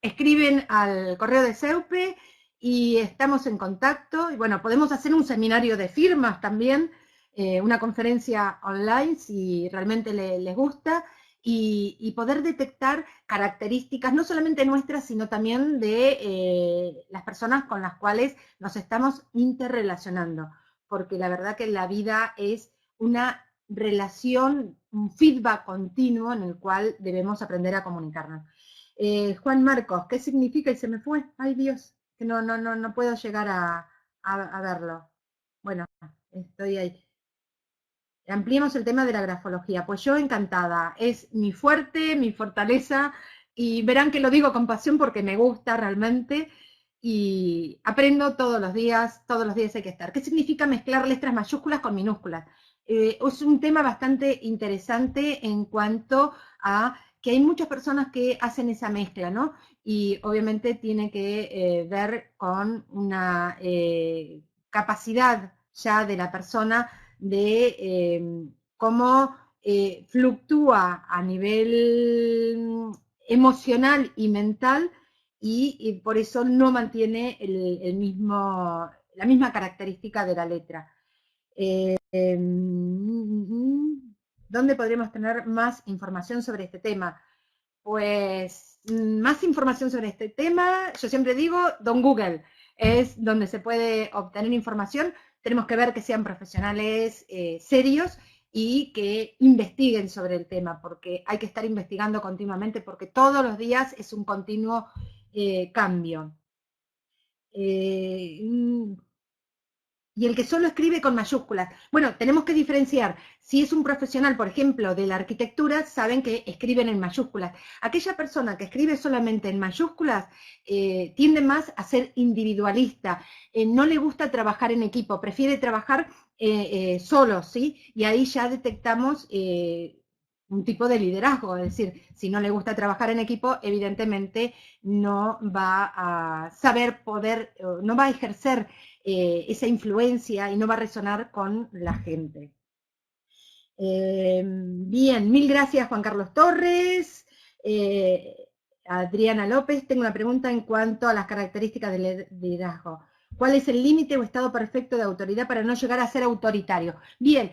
escriben al correo de Seupe y estamos en contacto. Y bueno, podemos hacer un seminario de firmas también, una conferencia online si realmente les gusta. Y poder detectar características no solamente nuestras, sino también de las personas con las cuales nos estamos interrelacionando, porque la verdad que la vida es una relación, un feedback continuo en el cual debemos aprender a comunicarnos. Juan Marcos, ¿qué significa? Y se me fue. Ay Dios, que no puedo llegar a verlo. Bueno, estoy ahí. Ampliemos el tema de la grafología. Pues yo encantada. Es mi fuerte, mi fortaleza. Y verán que lo digo con pasión porque me gusta realmente. Y aprendo todos los días hay que estar. ¿Qué significa mezclar letras mayúsculas con minúsculas? Es un tema bastante interesante en cuanto a que hay muchas personas que hacen esa mezcla, ¿no? Y obviamente tiene que ver con una capacidad ya de la persona de cómo fluctúa a nivel emocional y mental y por eso no mantiene la misma característica de la letra. ¿Dónde podríamos tener más información sobre este tema? Pues más información sobre este tema, yo siempre digo, Don Google es donde se puede obtener información. Tenemos que ver que sean profesionales serios y que investiguen sobre el tema, porque hay que estar investigando continuamente, porque todos los días es un continuo cambio. y el que solo escribe con mayúsculas. Bueno, tenemos que diferenciar. Si es un profesional, por ejemplo, de la arquitectura, saben que escriben en mayúsculas. Aquella persona que escribe solamente en mayúsculas tiende más a ser individualista. No le gusta trabajar en equipo, prefiere trabajar solo, ¿sí? Y ahí ya detectamos un tipo de liderazgo. Es decir, si no le gusta trabajar en equipo, evidentemente no va a saber poder, no va a ejercer esa influencia y no va a resonar con la gente. Bien, mil gracias Juan Carlos Torres. Eh, Adriana López, tengo una pregunta en cuanto a las características del liderazgo. ¿Cuál es el límite o estado perfecto de autoridad para no llegar a ser autoritario? Bien,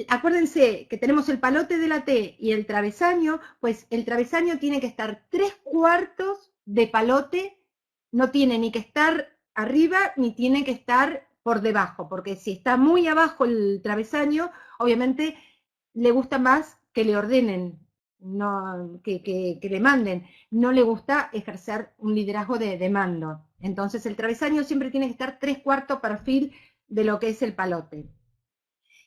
acuérdense que tenemos el palote de la T y el travesaño, pues el travesaño tiene que estar 3/4 de palote, no tiene ni que estar arriba ni tiene que estar por debajo, porque si está muy abajo el travesaño, obviamente le gusta más que le ordenen, no, que le manden. No le gusta ejercer un liderazgo de mando. Entonces el travesaño siempre tiene que estar 3/4 perfil de lo que es el palote.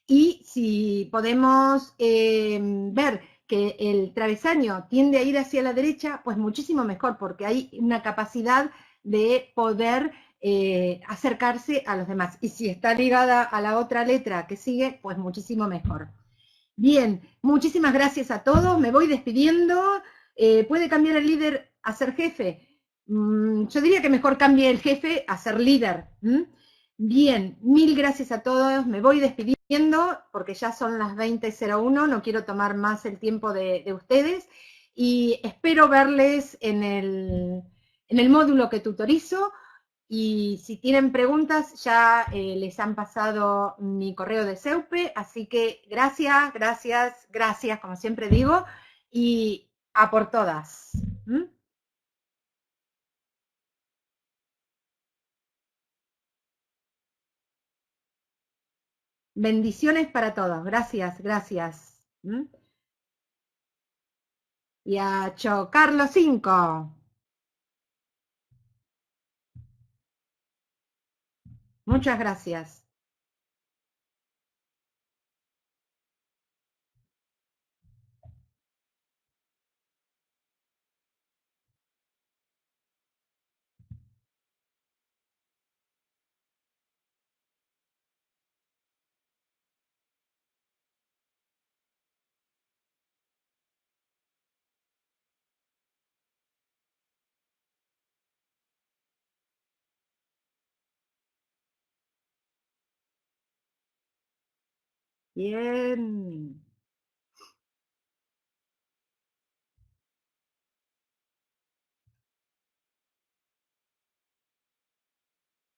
Y si podemos ver que el travesaño tiende a ir hacia la derecha, pues muchísimo mejor, porque hay una capacidad de poder acercarse a los demás. Y si está ligada a la otra letra que sigue, pues muchísimo mejor. Bien, muchísimas gracias a todos. Me voy despidiendo. ¿Puede cambiar el líder a ser jefe? Yo diría que mejor cambie el jefe a ser líder. Bien, mil gracias a todos. Me voy despidiendo porque ya son las 20:01. No quiero tomar más el tiempo de ustedes. Y espero verles en el módulo que tutorizo. Y si tienen preguntas, ya les han pasado mi correo de SEUPE, así que gracias, gracias, gracias, como siempre digo, y a por todas. ¿Mm? Bendiciones para todos. Gracias, gracias. ¿Mm? Y a chocar 5. Muchas gracias. Bien.